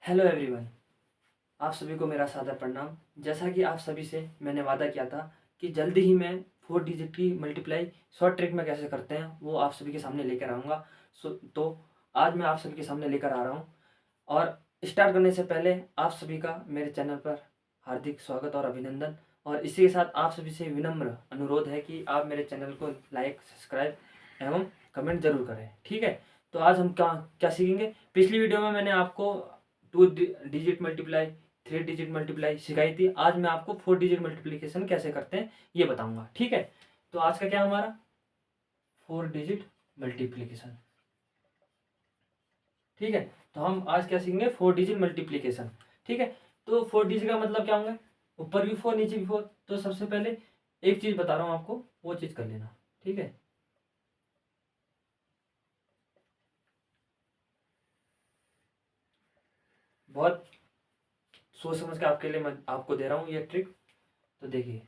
Hello everyone. आप सभी को मेरा सादर प्रणाम। जैसा कि आप सभी से मैंने वादा किया था कि जल्दी ही मैं 4 डिजिट की मल्टीप्लाई शॉर्ट ट्रिक में कैसे करते हैं वो आप सभी के सामने लेकर आऊँगा। तो आज मैं आप सभी के सामने लेकर आ रहा हूँ। और स्टार्ट करने से पहले आप सभी का मेरे चैनल पर हार्दिक स्वागत और अभिनंदन। और इसी के साथ आप सभी से विनम्र अनुरोध है कि आप मेरे चैनल को लाइक, सब्सक्राइब एवं कमेंट जरूर करें। ठीक है, तो आज हम क्या क्या सीखेंगे। पिछली वीडियो में मैंने आपको 2 डिजिट मल्टीप्लाई, 3 डिजिट मल्टीप्लाई सिखाई थी। आज मैं आपको 4 डिजिट मल्टीप्लिकेशन कैसे करते हैं ये बताऊंगा। ठीक है, तो आज का क्या हमारा 4 डिजिट मल्टीप्लिकेशन। ठीक है, तो हम आज क्या सीखेंगे 4 डिजिट मल्टीप्लिकेशन। ठीक है, तो 4 डिजिट का मतलब क्या होंगे, ऊपर भी 4 नीचे भी 4। तो सबसे पहले एक चीज बता रहा हूँ आपको, वो चीज कर लेना। ठीक है, बहुत सोच समझ के आपके लिए मैं आपको दे रहा हूँ ये ट्रिक। तो देखिए,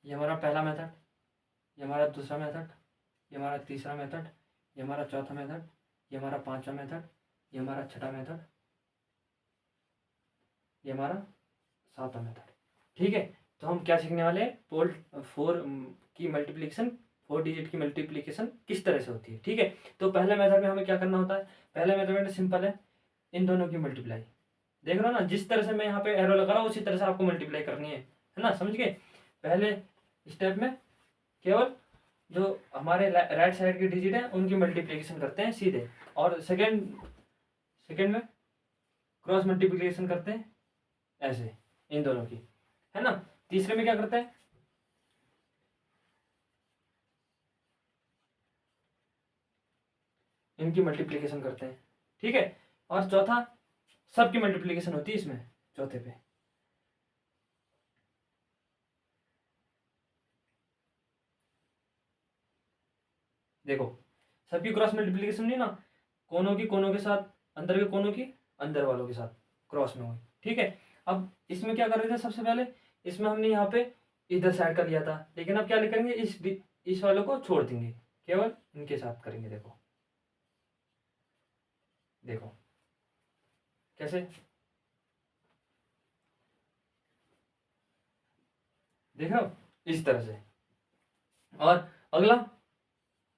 ये हमारा पहला मेथड, ये हमारा दूसरा मेथड, ये हमारा तीसरा मेथड, ये हमारा चौथा मेथड, ये हमारा पांचवा मेथड, ये हमारा छठा मेथड, ये हमारा सातवां मेथड। ठीक है, तो हम क्या सीखने वाले हैं, पोल 4 की मल्टीप्लिकेशन, 4 डिजिट की मल्टीप्लिकेशन किस तरह से होती है। ठीक है, तो पहले मेथड में हमें क्या करना होता है। पहले मेथड में सिंपल है, इन दोनों की मल्टीप्लाई। देख रहे हो ना, जिस तरह से मैं यहाँ पे एरो लगा रहा हूँ उसी तरह से आपको मल्टीप्लाई करनी है ना, समझ गए। पहले स्टेप में केवल जो हमारे राइट साइड के डिजिट हैं उनकी मल्टीप्लिकेशन करते हैं सीधे। और सेकेंड सेकेंड में क्रॉस मल्टीप्लिकेशन करते हैं ऐसे, इन दोनों की, है ना। तीसरे में क्या करते हैं, इनकी मल्टीप्लिकेशन करते हैं। ठीक है, और चौथा सबकी मल्टीप्लिकेशन होती है इसमें, चौथे पे। देखो, सबकी क्रॉस मल्टीप्लिकेशन नहीं ना, कोनों के साथ, अंदर के कोनों की अंदर वालों के साथ क्रॉस में हुई। ठीक है, अब इसमें क्या कर रहे थे, सबसे पहले इसमें हमने यहाँ पे इधर साइड का लिया था, लेकिन अब क्या करेंगे, इस वालों को छोड़ देंगे, केवल इनके साथ करेंगे। देखो देखो कैसे, देख रहे हो, इस तरह से। और अगला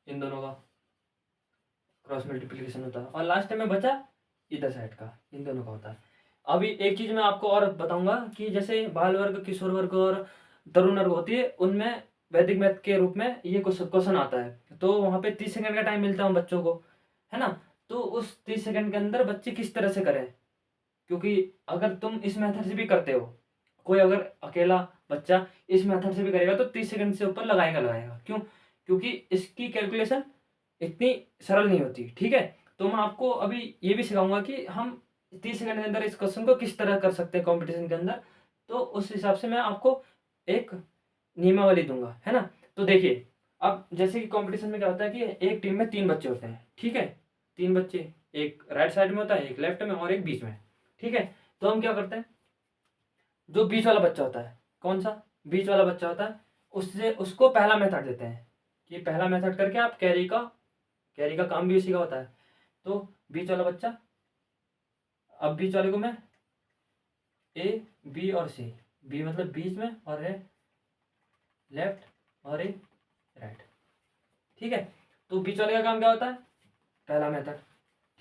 इन दोनों का क्रॉस मल्टीप्लिकेशन होता है, और लास्ट में बचा इधर साइड का, इन दोनों का होता है। अभी एक चीज मैं आपको और बताऊंगा कि जैसे बाल वर्ग, किशोर वर्ग और तरुण वर्ग होती है, उनमें वैदिक मैथ के रूप में ये क्वेश्चन आता है। तो वहां पे 30 सेकंड का टाइम मिलता है उन बच्चों को, है ना। तो उस 30 सेकंड के अंदर बच्चे किस तरह से करें, क्योंकि अगर तुम इस मेथड से भी करते हो, कोई अगर अकेला बच्चा इस मेथड से भी करेगा तो 30 सेकंड से ऊपर लगाएगा लगाएगा। क्यों, क्योंकि इसकी कैलकुलेशन इतनी सरल नहीं होती। ठीक है, तो मैं आपको अभी ये भी सिखाऊंगा कि हम 30 सेकंड के अंदर इस क्वेश्चन को किस तरह कर सकते हैं कंपटीशन के अंदर। तो उस हिसाब से मैं आपको एक नियमावली दूंगा, है ना। तो देखिए, अब जैसे कि कंपटीशन में क्या होता है कि एक टीम में 3 बच्चे होते हैं। ठीक है, 3 बच्चे, एक राइट साइड में होता है, एक लेफ्ट में और एक बीच में। ठीक है, तो हम क्या करते हैं, जो बीच वाला बच्चा होता है, कौन सा बीच वाला बच्चा होता है, उससे उसको पहला मेथड देते हैं कि पहला मेथड करके आप कैरी का काम भी उसी का होता है। तो बीच वाला बच्चा, अब बीच वाले को मैं ए, बी और सी, बी मतलब बीच में और ए लेफ्ट और ए राइट। ठीक है, तो बीच वाले का काम क्या होता है, पहला मेथड।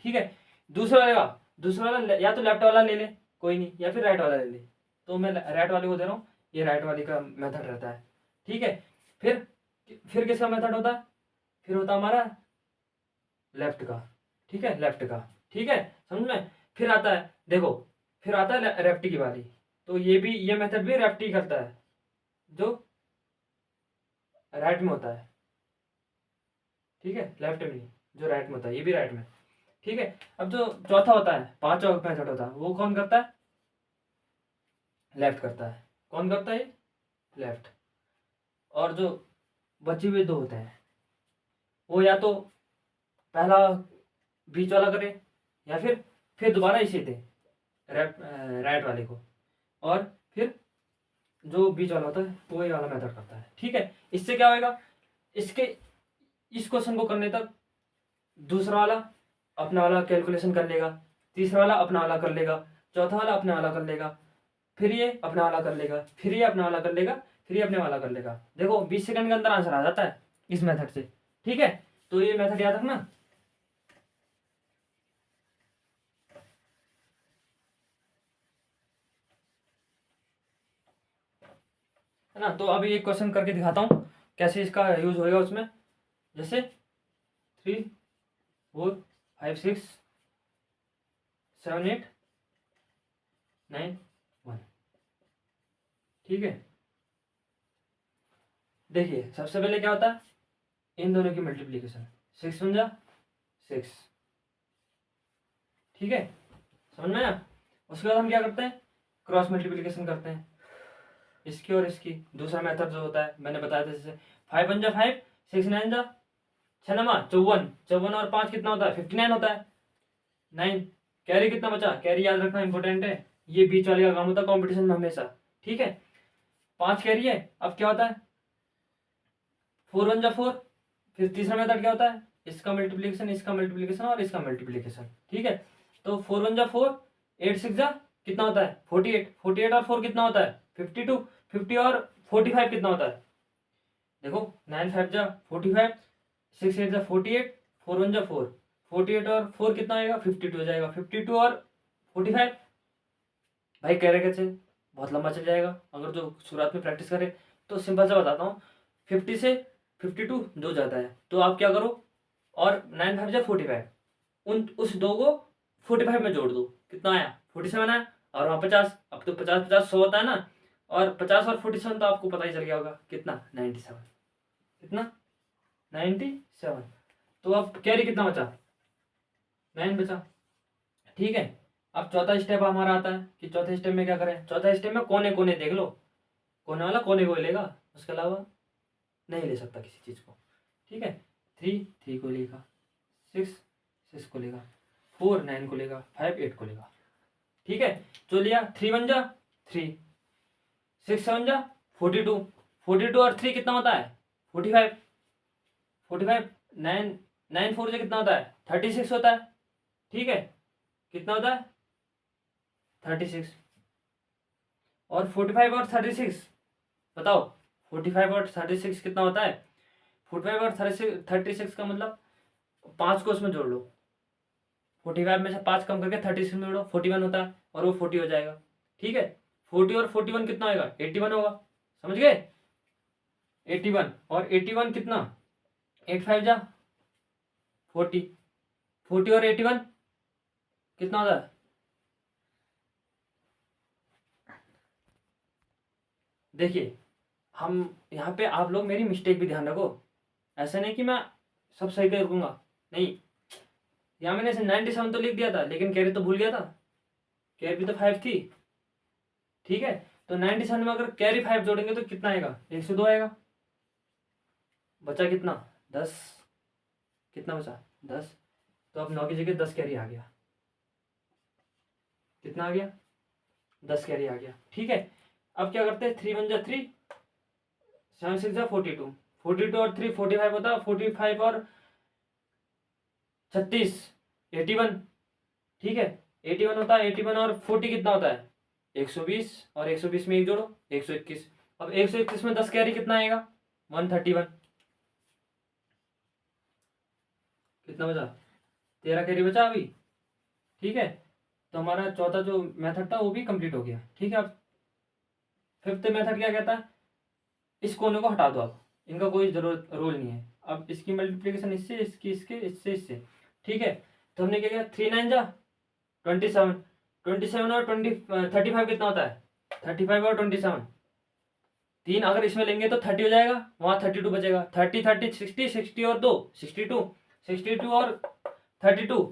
ठीक है, दूसरा वाला या तो लेफ्ट वाला ले ले, कोई नहीं, या फिर राइट वाला ले ले। तो मैं राइट वाले को दे रहा हूँ, ये राइट वाले का मेथड रहता है। ठीक है, फिर फिर किसका मेथड होता है, फिर होता हमारा लेफ्ट का। ठीक है, लेफ्ट का। ठीक है, समझ में। फिर आता है, देखो फिर आता है रेफ्टी की बारी। तो ये मेथड भी रेफ्टी करता है, जो राइट में होता है, ठीक है, लेफ्ट में नहीं, जो राइट में होता है, ये भी राइट में, ठीक है। अब जो चौथा होता है, पांचवा मेथड होता है, वो कौन करता है? लेफ्ट करता है। कौन करता है? लेफ्ट। और जो बचे हुए दो होते हैं, वो या तो पहला बीच वाला करे, या फिर दोबारा इसे दे, राइट वाले को, और फिर जो बीच वाला होता है वो ये वाला मेथड करता है, ठीक है। इससे क्या होएगा, इसके इस क्वेश्चन को करने तक दूसरा वाला अपना वाला कैलकुलेशन कर लेगा, तीसरा वाला अपना वाला कर लेगा, चौथा वाला अपना वाला कर लेगा, फिर ये अपना वाला कर लेगा, फिर ये अपना वाला कर लेगा, फिर ये अपने वाला कर लेगा। देखो 20 सेकंड के अंदर आंसर आ जाता है इस मेथड से, ठीक है। तो ये मेथड याद रखना। है ना। तो अभी एक क्वेश्चन करके दिखाता हूँ कैसे इसका यूज होएगा उसमें। जैसे 3 4 5 6 7 8 9 1, ठीक है। देखिए सबसे पहले क्या होता है, इन दोनों की मल्टीप्लीकेशन, 6 1 जा 6, ठीक है, समझ में आया। उसके बाद हम क्या करते हैं, क्रॉस मल्टीप्लीकेशन करते हैं, इसकी और इसकी। दूसरा मेथड जो होता है मैंने बताया था, जैसे 5 1 जा 5, 6 9 जा 6 नमा 54, 54 और 5 कितना होता है, 59 होता है। 9 कैरी कितना बचा, कैरी याद रखना इंपॉर्टेंट है, ये बीच वाले का काम होता है कॉम्पिटिशन में हमेशा, ठीक है। 5 कैरी है। अब क्या होता है, 4 1 जा 4, फिर तीसरा मेथड क्या होता है, इसका मल्टीप्लीकेशन, इसका मल्टीप्लीकेशन और इसका मल्टीप्लीकेशन, ठीक है। तो 4 1 जा 4, 8 6 जा कितना होता है 48, 48 और 4 कितना होता है 52, 50 और 45 कितना होता है, देखो 9 5 जा 45, 6 8 जा 48, 4 1 जा 4, 48 और 4 कितना आएगा 52 हो जाएगा, 52 और 45। भाई कह रहे कैसे, बहुत लंबा चल जाएगा अगर जो शुरुआत में प्रैक्टिस करे। तो सिंपल सा बताता हूँ, 50 से 52 दो जाता है, तो आप क्या करो, और 9 5 जा 45, उस दो को 45 में जोड़ दो, कितना आया 47 आया, और वहाँ 50, अब तो 50 50 100 होता है ना, और 50 और 47 तो आपको पता ही चल गया होगा कितना 97, कितना 97। तो अब कैरी कितना बचा, 9 बचा, ठीक है। अब चौथा स्टेप हमारा आता है कि चौथे स्टेप में क्या करें, चौथा स्टेप में कोने कोने देख लो, कोने वाला कोने को ही लेगा, उसके अलावा नहीं ले सकता किसी चीज़ को, ठीक है। 3 3 को लेगा, 6 6 को लेगा, 4 9 को लेगा, 5 8 को लेगा, ठीक है। जो लिया 3 1 जा 3, 6 7 जा 42, 42 और 3 कितना होता है 45, 45 9 9 4 से कितना होता है 36 होता है, ठीक है। कितना होता है 36, और 45 और 36 बताओ, 45 और 36 कितना होता है, 45 और 36 का मतलब 5 को उसमें जोड़ लो, 45 में से 5 कम करके 36 में जोड़ो, 41 होता है, और वो 40 हो जाएगा, ठीक है। 40 और 41 कितना आएगा 81 होगा, समझ गए। 81 और 81 कितना 8 5 जा 40, 40 और 81 कितना होता है, देखिए हम यहाँ पे, आप लोग मेरी मिस्टेक भी ध्यान रखो, ऐसा नहीं कि मैं सब सही कर दूंगा, नहीं। यहाँ मैंने 97 तो लिख दिया था, लेकिन कैरी तो भूल गया था, कैरी भी तो 5 थी, ठीक है। तो 97 में अगर कैरी 5 जोड़ेंगे तो कितना आएगा 102 आएगा, बचा कितना 10, कितना बचा 10, तो अब 9 की जगह 10 कैरी आ गया, कितना आ गया 10 कैरी आ गया, ठीक है। अब क्या करते हैं, 3 1 जा 3, 7 6 जा 42, 42 और 3 45 होता है, 45 और 36 81, ठीक है। 81 होता है, 81 और 40 कितना होता है 120, और 120 में एक जोड़ो 121। अब 121 में 10 कैरी कितना आएगा 131, कितना बचा 13 कैरी बचा अभी, ठीक है। तो हमारा चौथा जो मेथड था वो भी कंप्लीट हो गया, ठीक है। अब फिफ्थ मेथड क्या कहता है, इस कोने को हटा दो, आप इनका कोई जरूरत रोल नहीं है, अब इसकी मल्टीप्लिकेशन इससे, इसकी इसके, इससे इससे, ठीक है। तो हमने क्या किया, 3 9 जा 27, 27 और 35 कितना होता है, 35 और 27, 3 अगर इसमें लेंगे तो 30 हो जाएगा, वहाँ 32 बचेगा, 30 30 60, 60 और 2 62, 62 और 32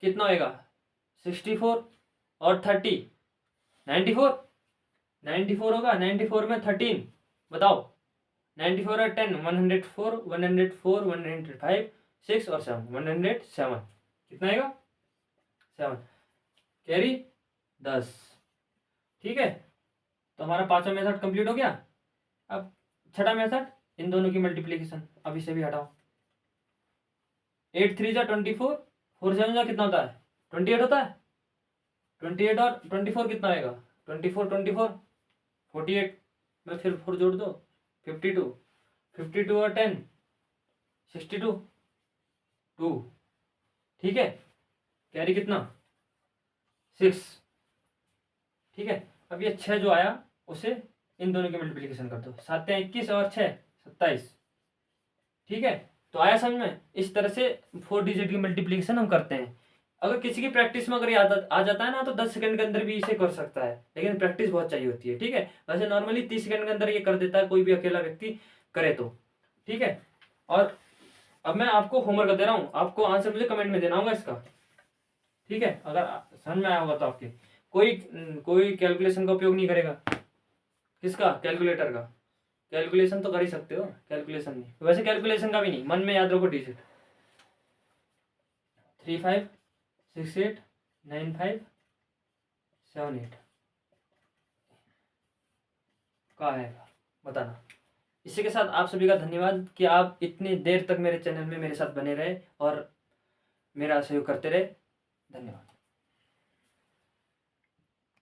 कितना होएगा, 64 और 30 94, 94 होगा, 94 में 13 बताओ, 94 और 10 104, 104 105 6 और 7 107 कितना आएगा 7, कैरी 10। ठीक है, तो हमारा पांचवा मेथड कंप्लीट हो गया। अब छठा मेथड, इन दोनों की मल्टीप्लीकेशन, अब इसे भी हटाओ, 8 3 जा 24, 4 7 जा कितना होता है 28 होता है, 28 और 24 कितना आएगा 24 24 48 में फिर 4 जोड़ दो 52, 52 और 10 62 2। ठीक है, कैरी कितना 6। ठीक है, अब ये 6 जो आया उसे इन दोनों की मल्टीप्लिकेशन कर दो, 7 21 और 6 27। ठीक है, तो आया समझ में, इस तरह से 4 डिजिट की मल्टीप्लिकेशन हम करते हैं। अगर किसी की प्रैक्टिस में अगर ये आ जाता है ना तो 10 सेकंड के अंदर भी इसे कर सकता है, लेकिन प्रैक्टिस बहुत चाहिए होती है। ठीक है, वैसे नॉर्मली 30 सेकंड के अंदर ये कर देता है कोई भी अकेला व्यक्ति करे तो। ठीक है, और अब मैं आपको होमवर्क दे रहा हूँ, आपको आंसर मुझे कमेंट में देना होगा इसका। ठीक है, अगर समझ में आया होगा तो आपके कोई कैलकुलेशन का उपयोग नहीं करेगा, किसका, कैलकुलेटर का। कैलकुलेशन तो कर ही सकते हो, कैलकुलेशन नहीं, वैसे कैलकुलेशन का भी नहीं, मन में याद रखो डिजिट 3 5 6 8 9 5 7 8 का है बताना। इसी के साथ आप सभी का धन्यवाद कि आप इतनी देर तक मेरे चैनल में मेरे साथ बने रहे और मेरा सहयोग करते रहे। धन्यवाद।